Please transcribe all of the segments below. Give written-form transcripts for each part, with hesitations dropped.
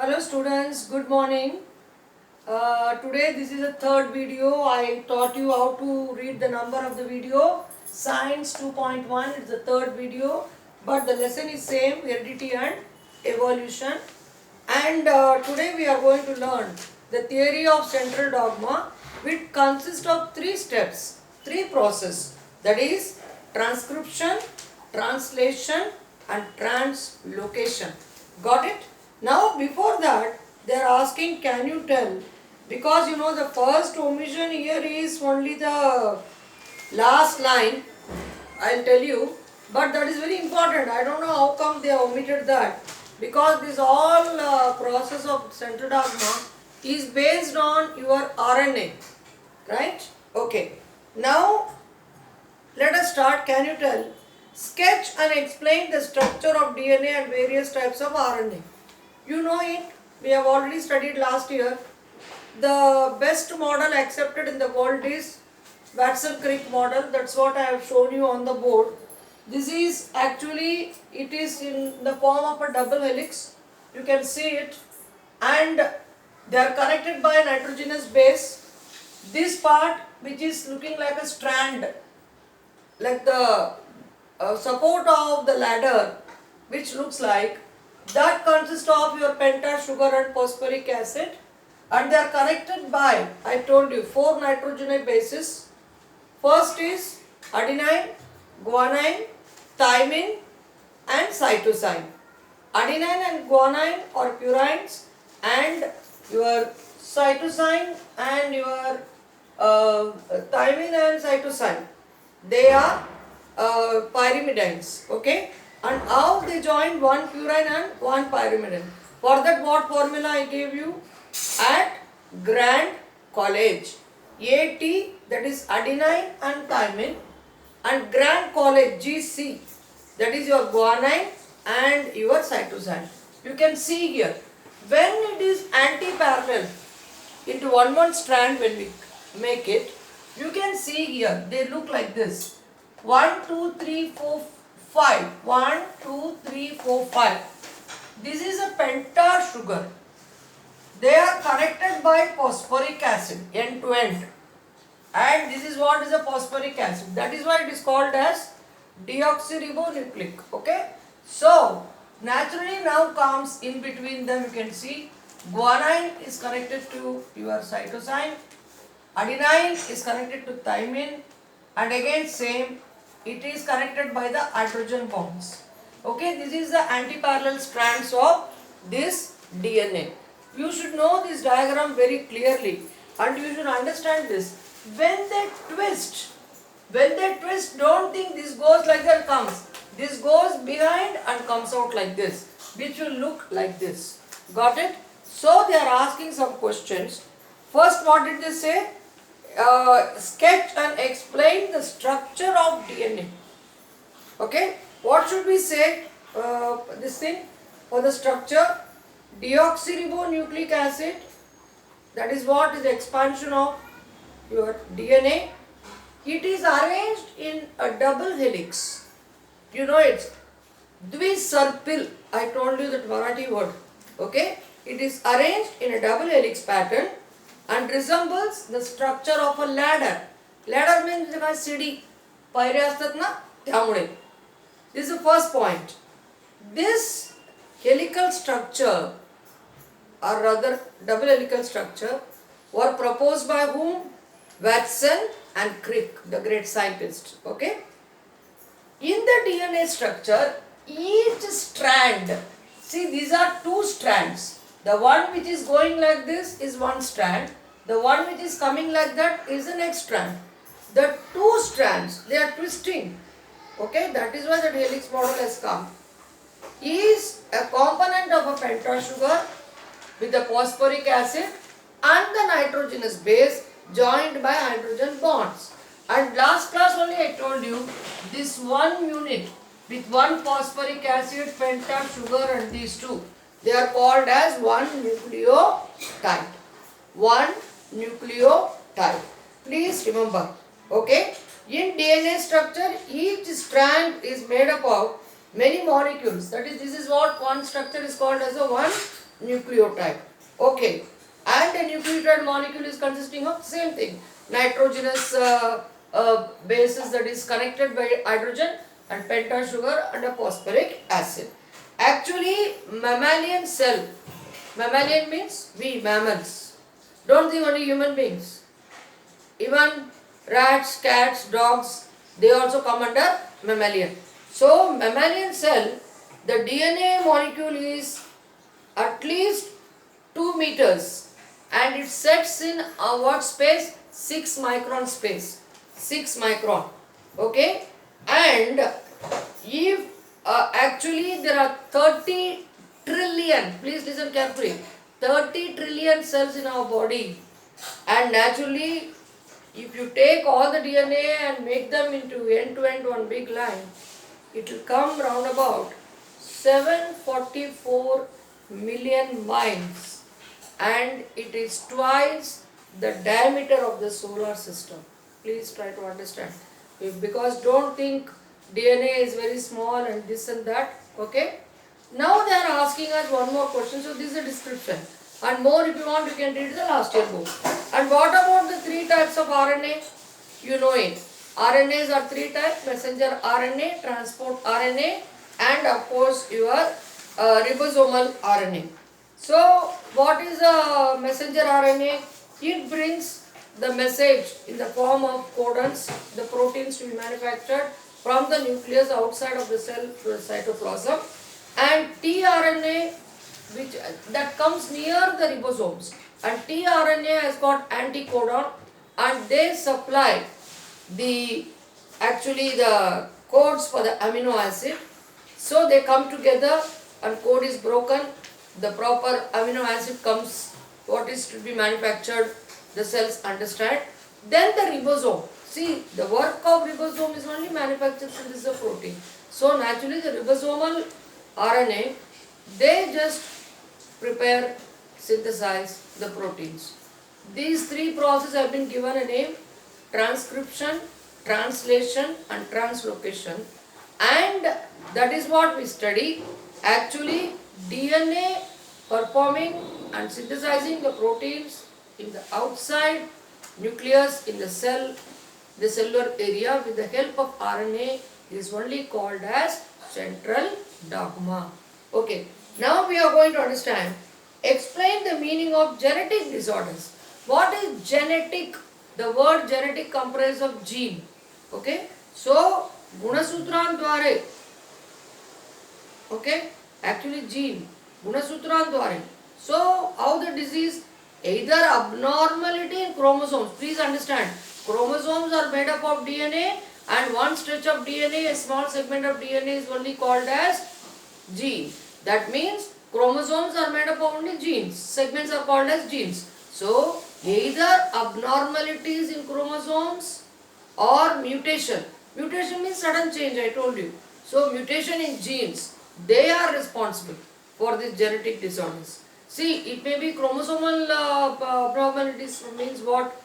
Hello students, good morning. Today this is the third video. I taught you how to read the number of the video. Science 2.1 is the third video, but the lesson is same, heredity and evolution. And today we are going to learn the theory of central dogma, which consists of three steps, three processes. That is transcription, translation and translocation. Got it? Now before that they are asking, can you tell, because you know the first omission here is only the last line, I'll tell you, but that is very important. I don't know how come they omitted that, because this all process of central dogma is based on your RNA, right? Okay, now let us start. Can you tell, sketch and explain the structure of DNA and various types of RNA. You know it, we have already studied last year. The best model accepted in the world is Watson-Crick model. That's what I have shown you on the board. This is actually, it is in the form of a double helix. You can see it, and they are connected by a nitrogenous base. This part, which is looking like a strand, like the support of the ladder, which looks like, that consists of your pentose sugar and phosphoric acid, and they are connected by, I told you, 4 nitrogenous bases. First is adenine, guanine, thymine and cytosine. Adenine and guanine are purines, and your cytosine and your thymine and cytosine, they are pyrimidines. Okay, and how they join one purine and one pyrimidine. For that, what formula I gave you at Grand College? AT, that is adenine and thymine, and Grand College GC, that is your guanine and your cytosine. You can see here, when it is anti-parallel into one strand, when we make it, you can see here, they look like this. 1, 2, 3, 4, 5. 1, 2, 3, 4, 5. This is a pentose sugar. They are connected by phosphoric acid end to end. And this is what is a phosphoric acid. That is why it is called as deoxyribonucleic. Okay. So, naturally now comes in between them, you can see guanine is connected to your cytosine. Adenine is connected to thymine. And again same, it is connected by the hydrogen bonds. Okay, this is the anti-parallel strands of this DNA. You should know this diagram very clearly, and you should understand this. When they twist, don't think this goes like that comes. This goes behind and comes out like this, which will look like this. Got it? So they are asking some questions. First, what did they say? Sketch and explain the structure of DNA. Okay, what should we say? This thing for the structure, deoxyribonucleic acid, that is what is the expansion of your DNA. It is arranged in a double helix. You know it's Dvisarpil. I told you that Marathi word. Okay, it is arranged in a double helix pattern and resembles the structure of a ladder. Ladder means like a CD. पायऱ्या असतात ना, त्यामुळे. This is the first point. This helical structure, or rather double helical structure, were proposed by whom? Watson and Crick, the great scientist. Okay. In the DNA structure, each strand, see these are 2 strands. The one which is going like this is one strand. The one which is coming like that is the next strand. The 2 strands, they are twisting. Okay, that is why the helix model has come. Is a component of a pentose sugar with the phosphoric acid and the nitrogenous base joined by hydrogen bonds. And last class only I told you, this one unit with one phosphoric acid, pentose sugar and these 2, they are called as one nucleotide. One nucleotide. Please remember. Okay. In DNA structure, each strand is made up of many molecules. That is, this is what one structure is called as a one nucleotide. Okay, and a nucleotide molecule is consisting of same thing, nitrogenous bases that is connected by hydrogen and pentose sugar and a phosphoric acid. Actually, mammalian cell, mammalian means we mammals. Don't think only human beings. Even rats, cats, dogs, they also come under mammalian. So, mammalian cell, the DNA molecule is at least 2 meters and it sets in a what space? 6 micron space. 6 micron. Okay? And if actually there are 30 trillion, please listen carefully, 30 trillion cells in our body, and naturally if you take all the DNA and make them into end to end one big line, it will come round about 744 million miles, and it is twice the diameter of the solar system. Please try to understand. Because don't think DNA is very small and this and that. Okay. Now they are asking us one more question. So this is a description. And more if you want you can read the last year book. And what about the 3 types of RNA? You know it. RNAs are 3 types: messenger RNA, transport RNA, and of course your ribosomal RNA. So what is a messenger RNA? It brings the message in the form of codons, the proteins to be manufactured from the nucleus outside of the cell to the cytoplasm, and tRNA which that comes near the ribosomes, and tRNA has got anticodon and they supply the codes for the amino acid. So they come together and code is broken, the proper amino acid comes, what is to be manufactured, the cells understand. Then the ribosome, see the work of ribosome is only manufactured synthesis of protein. So naturally the ribosomal RNA, they just prepare, synthesize the proteins. These 3 processes have been given a name: transcription, translation and translocation, and that is what we study. Actually DNA performing and synthesizing the proteins in the outside nucleus in the cell, the cellular area with the help of RNA is only called as central dogma. Okay, now we are going to understand, explain the meaning of genetic disorders. What is genetic? The word genetic comprises of gene. Okay, so Gunasutran Dware. Okay, actually gene, Gunasutran Dware. So how the disease? Either abnormality in chromosomes. Please understand, chromosomes are made up of DNA, and one stretch of DNA, a small segment of DNA is only called as gene. That means chromosomes are made up of only genes. Segments are called as genes. So either abnormalities in chromosomes or mutation. Mutation means sudden change, I told you. So mutation in genes, they are responsible for these genetic disorders. See, it may be chromosomal abnormalities means what?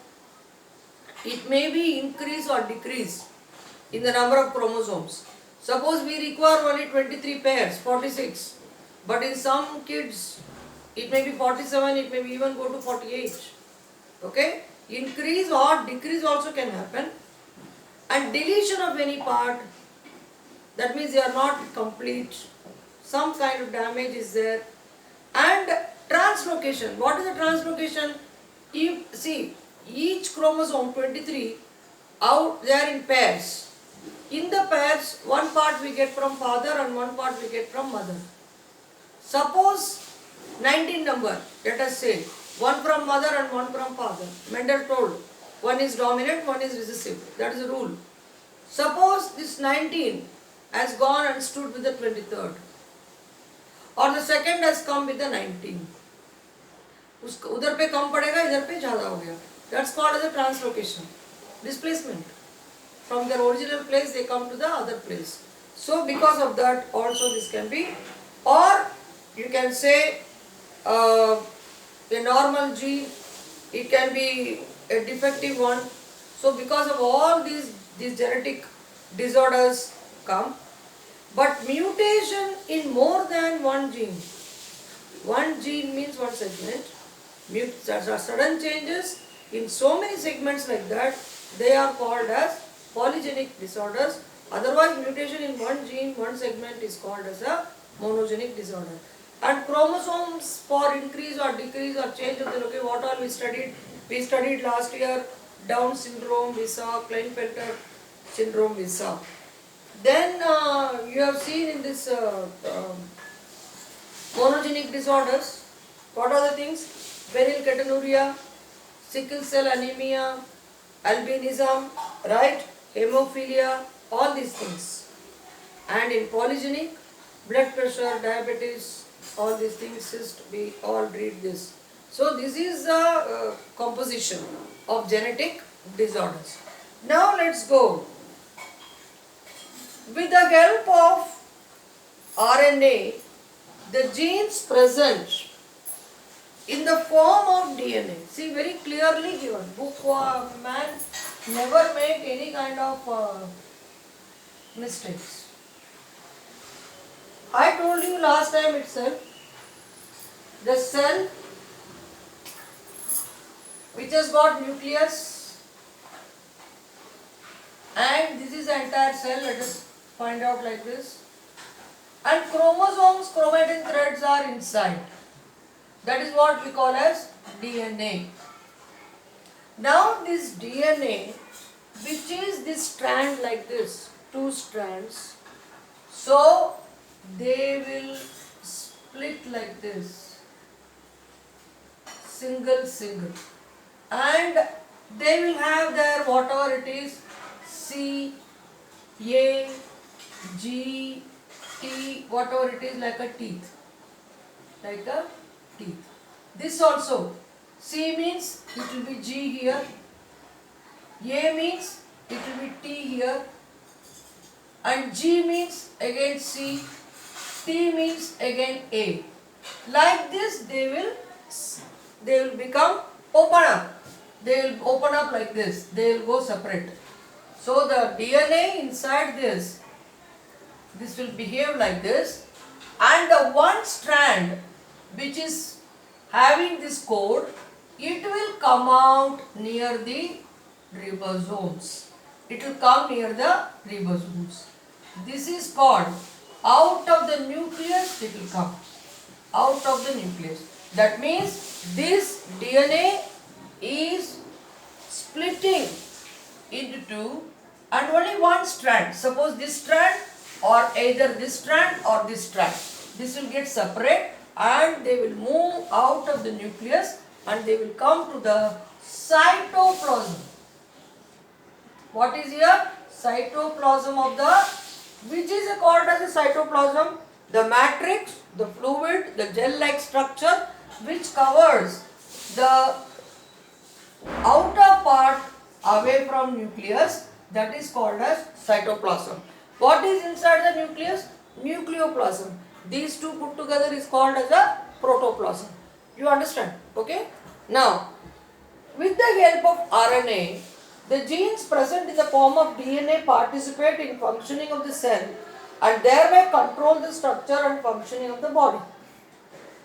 It may be increase or decrease in the number of chromosomes. Suppose we require only 23 pairs, 46. But in some kids, it may be 47, it may be even go to 48. Okay? Increase or decrease also can happen. And deletion of any part, that means they are not complete. Some kind of damage is there. And translocation. What is the translocation? If, see, each chromosome 23, out they are in pairs. In the pairs, one part we get from father and one part we get from mother. Suppose 19 number, let us say, one from mother and one from father. Mendel told, one is dominant, one is recessive. That is the rule. Suppose this 19 has gone and stood with the 23rd. और the second has come with the 19. उधर पे कम पड़ेगा, इधर पे ज़्यादा हो गया. That's called as a translocation, displacement. From their original place they come to the other place. So because of that also this can be, or you can say a normal gene, it can be a defective one. So because of all these genetic disorders come. But mutation in more than one gene, One gene means one segment. Sudden changes in so many segments like that, they are called as polygenic disorders. Otherwise, mutation in one gene, one segment is called as a monogenic disorder. And chromosomes for increase or decrease or change of the location, what all we studied? We studied last year Down syndrome we saw, Klinefelter syndrome we saw. Then you have seen in this monogenic disorders, what are the things? Phenylketonuria, sickle cell anemia, albinism, right? Hemophilia, all these things. And in polygenic, blood pressure, diabetes, all these things, cyst, we all read this. So this is the composition of genetic disorders. Now let's go. With the help of RNA, the genes present in the form of DNA, see very clearly given, book man never make any kind of mistakes. I told you last time itself, the cell which has got nucleus, and this is the entire cell, let us find out like this, and chromosomes, chromatin threads are inside. That is what we call as DNA. Now this DNA, which is this strand like this, two strands, so they will split like this, single, and they will have their whatever it is, C, A, G, T, whatever it is, like a teeth. Like a teeth. This also, C means it will be G here, A means it will be T here, and G means again C, T means again A. Like this they will become open up. They will open up like this. They will go separate. So the DNA inside this will behave like this, and the one strand which is having this code, it will come out near the ribosomes. It will come near the ribosomes. This is called, out of the nucleus it will come. Out of the nucleus. That means this DNA is splitting into two, and only one strand. Suppose this strand, or either this strand or this strand. This will get separate and they will move out of the nucleus and they will come to the cytoplasm. What is here? Cytoplasm of the, which is called as a cytoplasm? The matrix, the fluid, the gel-like structure which covers the outer part away from nucleus, that is called as cytoplasm. What is inside the nucleus? Nucleoplasm. These two put together is called as a protoplasm. You understand? Okay? Now, with the help of RNA, the genes present in the form of DNA participate in functioning of the cell and thereby control the structure and functioning of the body.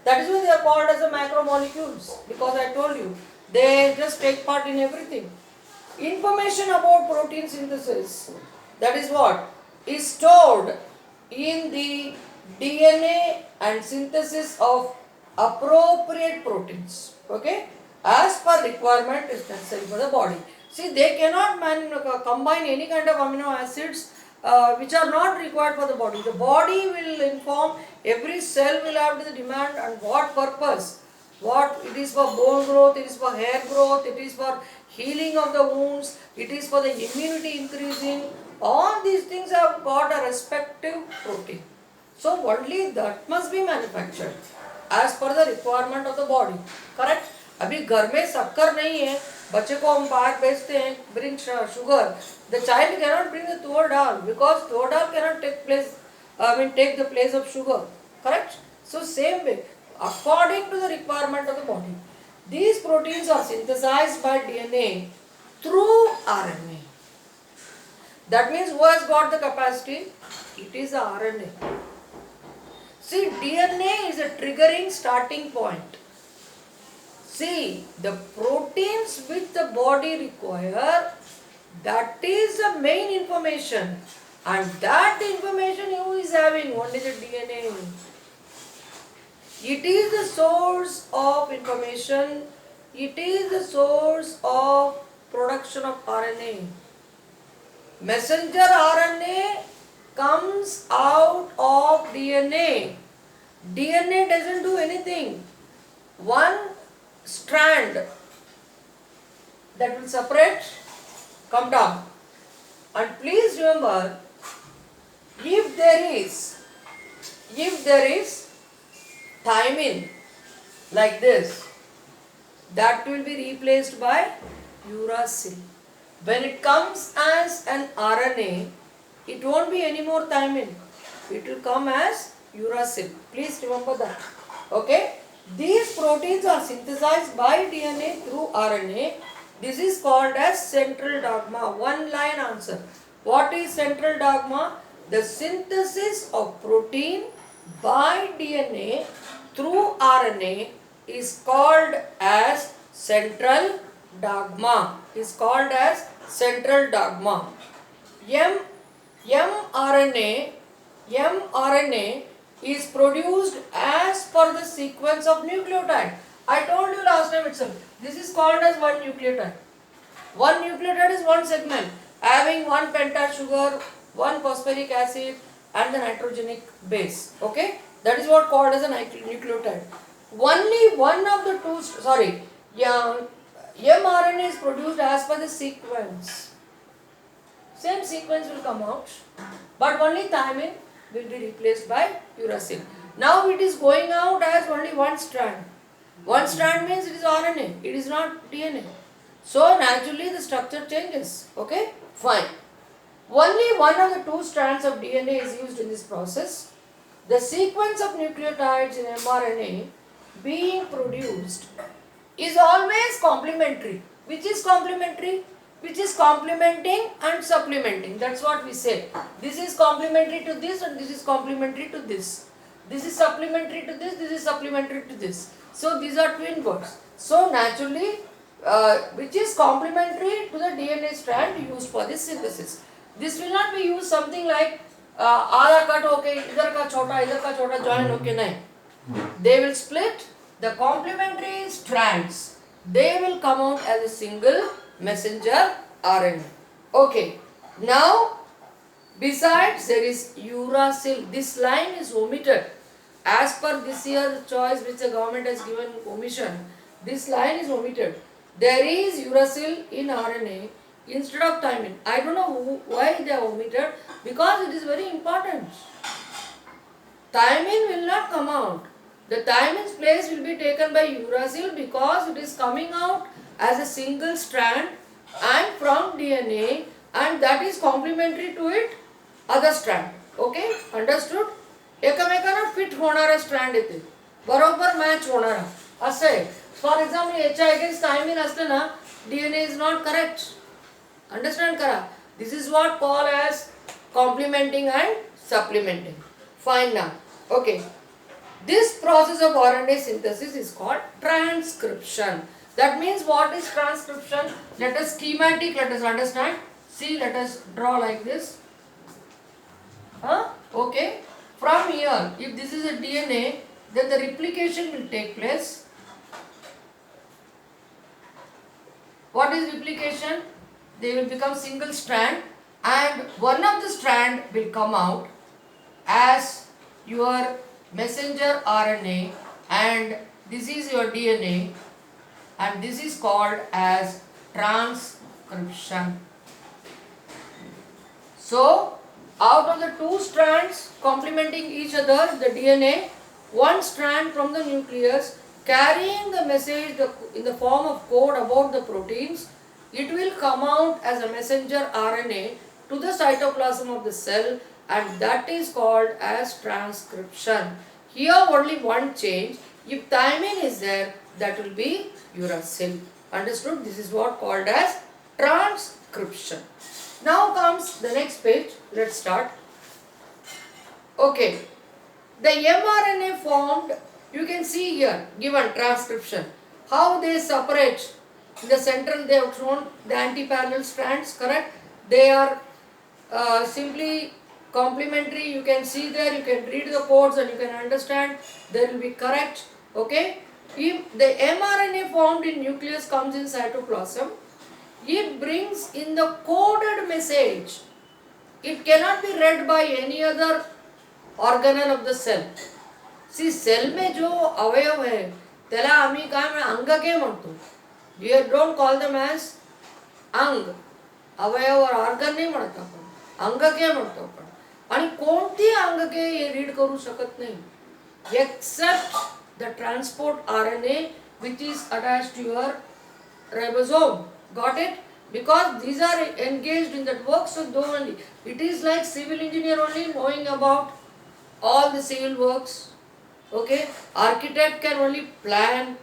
That is why they are called as the macromolecules, because I told you, they just take part in everything. Information about protein synthesis, that is what, is stored in the DNA and synthesis of appropriate proteins, okay, as per requirement is necessary for the body. See, they cannot combine any kind of amino acids which are not required for the body. The body will inform, every cell will have the demand and what purpose. What it is for bone growth, it is for hair growth, it is for healing of the wounds, it is for the immunity increasing. All these things have got a respective protein. So only that must be manufactured as per the requirement of the body. Correct? अभी घर में शक्कर नहीं है, बच्चे को हम बाहर भेजते हैं, bring sugar. The child cannot bring the tur dal because tur dal cannot take the place of sugar. Correct? So same way, according to the requirement of the body, these proteins are synthesized by DNA through RNA. That means who has got the capacity? It is the RNA. See, DNA is a triggering starting point. See, the proteins which the body require, that is the main information. And that information who is having? Only the DNA. It is the source of information. It is the source of production of RNA. Messenger RNA comes out of DNA. DNA doesn't do anything. One strand that will separate, come down. And please remember, if there is thymine like this, that will be replaced by uracil. When it comes as an RNA, it won't be any more thymine. It will come as uracil. Please remember that. Okay? These proteins are synthesized by DNA through RNA. This is called as central dogma. One line answer. What is central dogma? The synthesis of protein by DNA through RNA is called as central dogma. Is called as central dogma. mRNA is produced as per the sequence of nucleotide. I told you last time itself. This is called as one nucleotide. One nucleotide is one segment having one pentose sugar, one phosphoric acid and the nitrogenic base. Okay? That is what called as a nucleotide. Only one of the two, mRNA is produced as per the sequence. Same sequence will come out, but only thymine will be replaced by uracil. Now it is going out as only one strand. One strand means it is RNA, it is not DNA. So naturally the structure changes. Okay? Fine. Only one of the two strands of DNA is used in this process. The sequence of nucleotides in mRNA being produced is always complementary. Which is complementary? Which is complementing and supplementing. That's what we say. This is complementary to this and this is complementary to this. This is supplementary to this is supplementary to this. So these are twin words. So naturally, which is complementary to the DNA strand used for this synthesis. This will not be used something like आधा cut होके इधर का छोटा join होके नहीं. They will split the complementary strands. They will come out as a single messenger RNA. Okay. Now, besides there is uracil. This line is omitted. As per this year's choice which the government has given omission, this line is omitted. There is uracil in RNA instead of thymine. I don't know why they are omitted, because it is very important. Thymine will not come out. The thymine's place will be taken by uracil because it is coming out as a single strand and from DNA, and that is complementary to it other strand. Okay? Understood? एकमेकांना fit होणारा strand येते, बरोबर match होणारा असं आहे. For example याच्या against thiamine असलं ना, DNA is not correct. Understand करा. This is what called as complementing and supplementing. Fine now. Okay. This process of RNA synthesis is called transcription. That means what is transcription? Let us schematic, let us understand. See, let us draw like this. Okay. From here, if this is a DNA, then the replication will take place. What is replication? They will become single strand, and one of the strand will come out as your messenger RNA, and this is your DNA, and this is called as transcription. So, out of the two strands complementing each other, the DNA, one strand from the nucleus carrying the message in the form of code about the proteins, it will come out as a messenger RNA to the cytoplasm of the cell, and that is called as transcription. Here only one change. If thymine is there, that will be uracil. Understood? This is what called as transcription. Now comes the next page. Let's start. Okay. The mRNA formed, you can see here, given transcription, how they separate. In the central they have shown the anti-parallel strands, correct? They are simply complementary. You can see there, you can read the codes and you can understand, they will be correct, okay? If the mRNA formed in nucleus comes in cytoplasm, it brings in the coded message. It cannot be read by any other organelle of the cell. See, cell में जो अवयव है त्याला आम्ही काय अंगके म्हणतो. You don't call them as अंग, अवयव और organ नाही म्हणत आपण, अंगके म्हणतो आपण. आणि कोणती अंगके हे रीड करू शकत नाही except the transport RNA which is attached to your ribosome. Got it? Because these are engaged in that work, so though only. It is like civil engineer only knowing about all the civil works. Okay? Architect can only plan.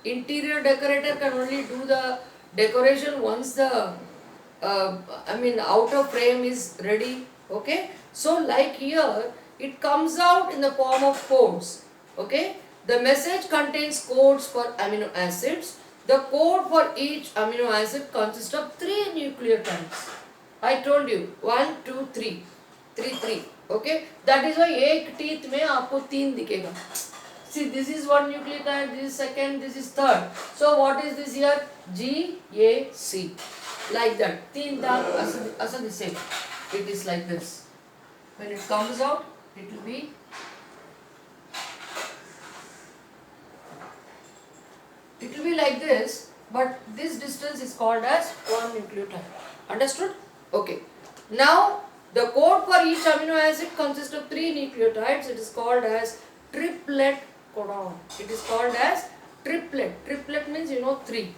Interior decorator can only do the decoration once the outer frame is ready. Okay? So like here, it comes out in the form of codes. Okay? The message contains codes for amino acids. The code for each amino acid consists of 3 nucleotides. I told you 1, 2, 3. 3, 3. Okay? That is why एक teeth में आपको 3 दिखेगा. See, this is one nucleotide, this is second, this is third. So what is this here? G, A, C. Like that. 3 दाग ऐसा दिसे. It is like this. When it comes out, it will be like this, but this distance is called as one nucleotide. Understood? Okay. Now, the code for each amino acid consists of 3 nucleotides. It is called as triplet codon. It is called as triplet. Triplet means 3.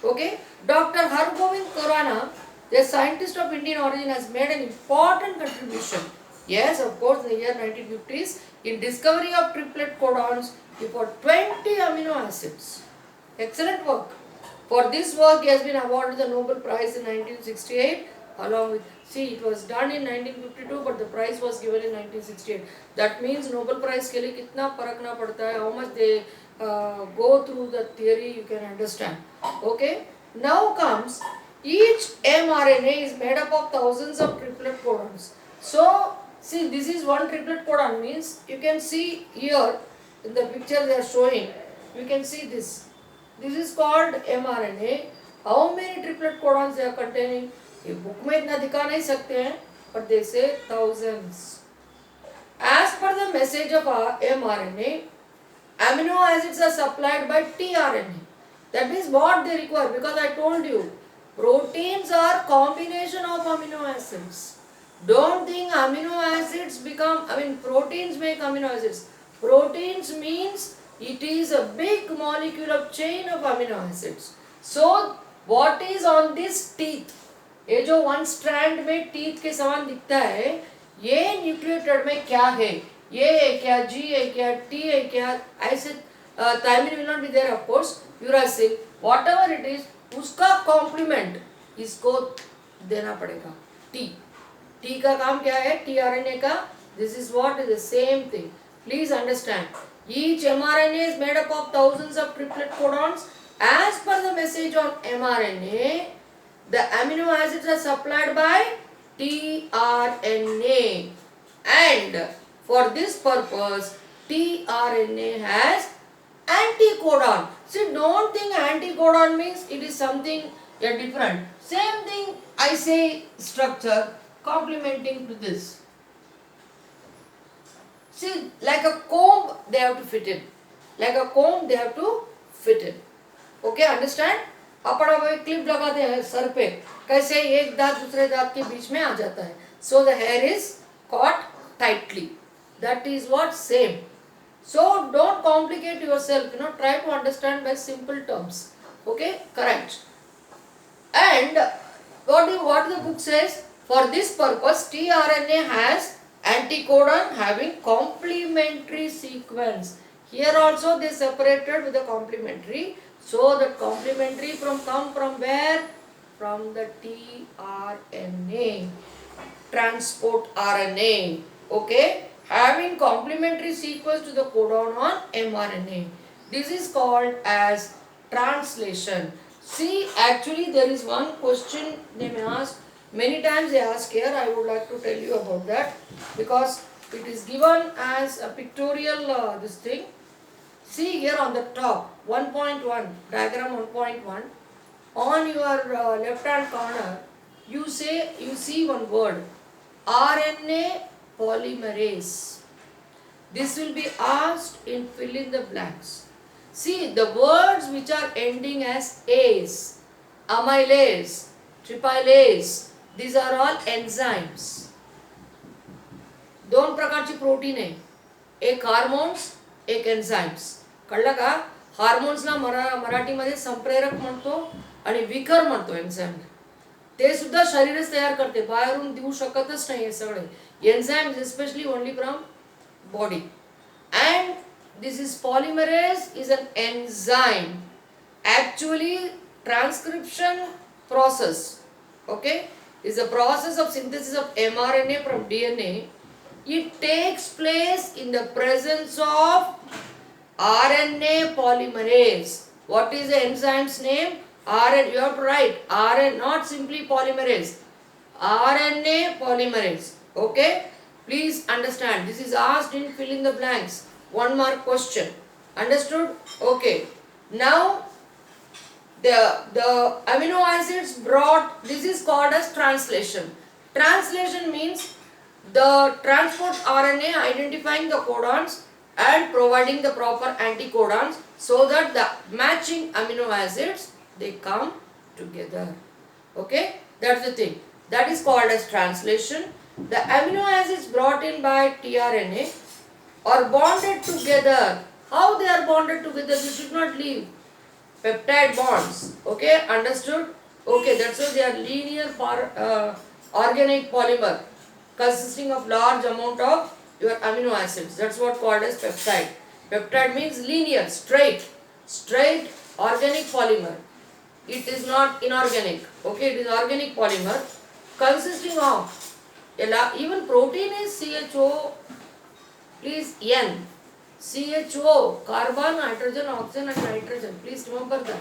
Okay. Dr. Hargobind Khorana, a scientist of Indian origin, has made an important contribution. Yes, of course, in the year 1950s, in discovery of triplet codons for 20 amino acids. Excellent work. For this work, he has been awarded the Nobel Prize in 1968. Along with, see, it was done in 1952, but the prize was given in 1968. That means Nobel Prize के लिए कितना परखना पड़ता है, how much they go through the theory, you can understand. Okay. Now comes, each mRNA is made up of thousands of triplet codons. So, see, this is one triplet codon, means you can see here in the picture they are showing. You can see this. This is called mRNA. How many triplet codons they are containing? ये book में इतना दिखा नहीं सकते हैं, but they say thousands. As per the message of mRNA, amino acids are supplied by tRNA. That is what they require, because I told you, proteins are combination of amino acids. Don't think amino acids proteins make amino acids. Proteins means it is a big molecule of chain of amino acids. So, what is on this teeth? ये जो one strand में teeth के समान दिखता है, ये nucleotide में क्या है? ये है क्या? G है क्या? T है क्या? ऐसे thymine will not be there, of course. Uracil, whatever it is, उसका complement इसको देना पड़ेगा. T. T का काम क्या है? tRNA का. This is what is the same thing. Please understand. Each mRNA is made up of thousands of triplet codons. As per the message on mRNA, the amino acids are supplied by tRNA, and for this purpose, tRNA has anticodon. See, don't think anticodon means it is something different. Same thing, I say structure complementing to this. See, like a comb, they have to fit in. Like a comb, they have to fit in. Okay, understand? अपन अब एक clip लगाते हैं sir पे, कैसे एक दांत दूसरे दांत के बीच में आ जाता है. So the hair is caught tightly. That is what same. So don't complicate yourself. Try to understand by simple terms. Okay, correct. And what the book says? For this purpose, tRNA has anticodon having complementary sequence. Here also they separated with the complementary. So the complementary come from where? From the tRNA, transport RNA. Okay. having complementary sequence to the codon on mRNA. This is called as translation. See, actually there is one question they may ask, many times they ask here, I would like to tell you about that because it is given as a pictorial this thing. See here on the top, 1.1, diagram 1.1, on your left hand corner, you see one word, RNA polymerase. This will be asked in fill in the blanks. See, the words which are ending as ase, amylase, tryptase, these are all enzymes. दोन प्रकारची protein आहे, एक hormones एक enzymes. कळलं का? हार्मोन्सला मराठीमध्ये संप्रेरक म्हणतो आणि विकर म्हणतो एन्झाइम. ते सुद्धा शरीरच तयार करते, बाहेरून देऊ शकतच नाही हे सगळे enzymes, especially only from body. And this is polymerase is an enzyme, actually transcription process, okay, is a process of synthesis of mRNA from DNA. It takes place in the presence of RNA polymerase. What is the enzyme's name? RNA, you have to write RNA, not simply polymerase, RNA polymerase, okay. Please understand, this is asked in fill in the blanks, 1 mark question. Understood? Okay. Now the amino acids brought, this is called as translation. Translation means the transport RNA identifying the codons and providing the proper anticodons so that the matching amino acids they come together. Okay, that's the thing. That is called as translation. The amino acids brought in by tRNA are bonded together. How they are bonded together? You should not leave. Peptide bonds. Okay, understood? Okay, that's why they are linear organic polymer consisting of large amount of your amino acids. That's what called as peptide. Peptide means linear, straight organic polymer. It is not inorganic. Okay, it is organic polymer consisting of, even protein is CHO, please N, CHO, carbon, nitrogen, oxygen and nitrogen. Please remember that.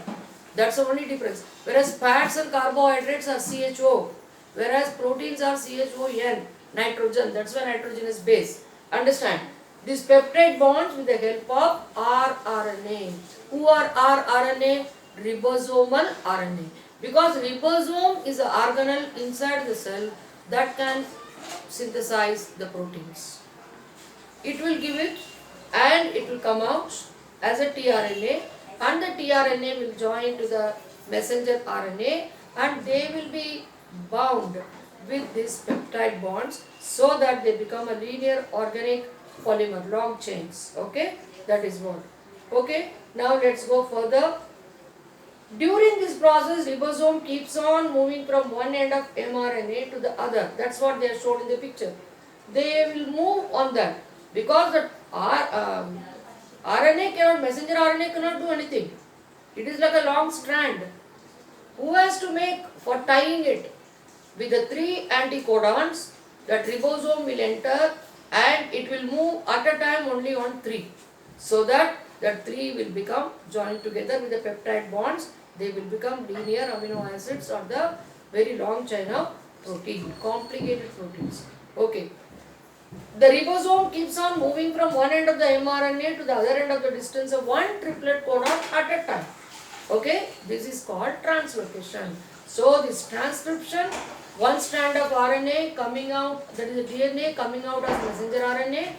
That's the only difference. Whereas fats and carbohydrates are CHO, whereas proteins are CHON, nitrogen. That's why nitrogen is base. Understand? These peptide bonds with the help of rRNA. Who are rRNA? Ribosomal RNA. Because ribosome is an organelle inside the cell that can synthesize the proteins. It will give it and it will come out as a tRNA, and the tRNA will join to the messenger RNA and they will be bound with these peptide bonds so that they become a linear organic polymer, long chains. Okay, that is what. Okay, now let's go further. During this process, ribosome keeps on moving from one end of mRNA to the other. That's what they are shown in the picture. They will move on that because the RNA cannot, messenger RNA cannot do anything. It is like a long strand. Who has to make for tying it? With the 3 anticodons, that ribosome will enter and it will move at a time only on 3. So that 3 will become joined together with the peptide bonds. They will become linear amino acids or the very long chain of protein, complicated proteins. Okay. The ribosome keeps on moving from one end of the mRNA to the other end of the distance of one triplet codon at a time. Okay, this is called translocation. So this transcription, one strand of RNA coming out, that is the DNA coming out as messenger RNA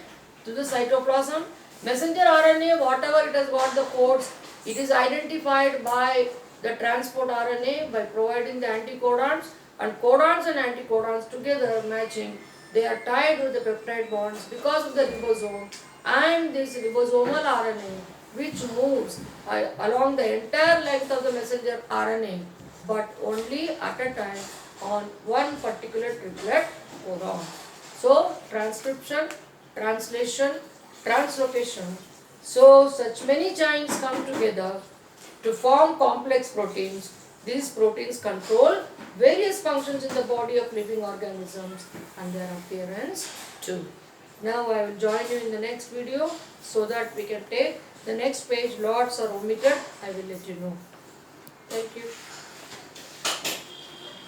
to the cytoplasm. Messenger RNA, whatever it has got the codes, it is identified by the transport RNA by providing the anticodons, and codons and anticodons together matching. They are tied with the peptide bonds because of the ribosome and this ribosomal RNA which moves along the entire length of the messenger RNA but only at a time on one particular triplet codon. So transcription, translation, translocation. So such many chains come together to form complex proteins. These proteins control various functions in the body of living organisms and their appearance too. Now I will join you in the next video so that we can take the next page, lots are omitted. I will let you know. Thank you.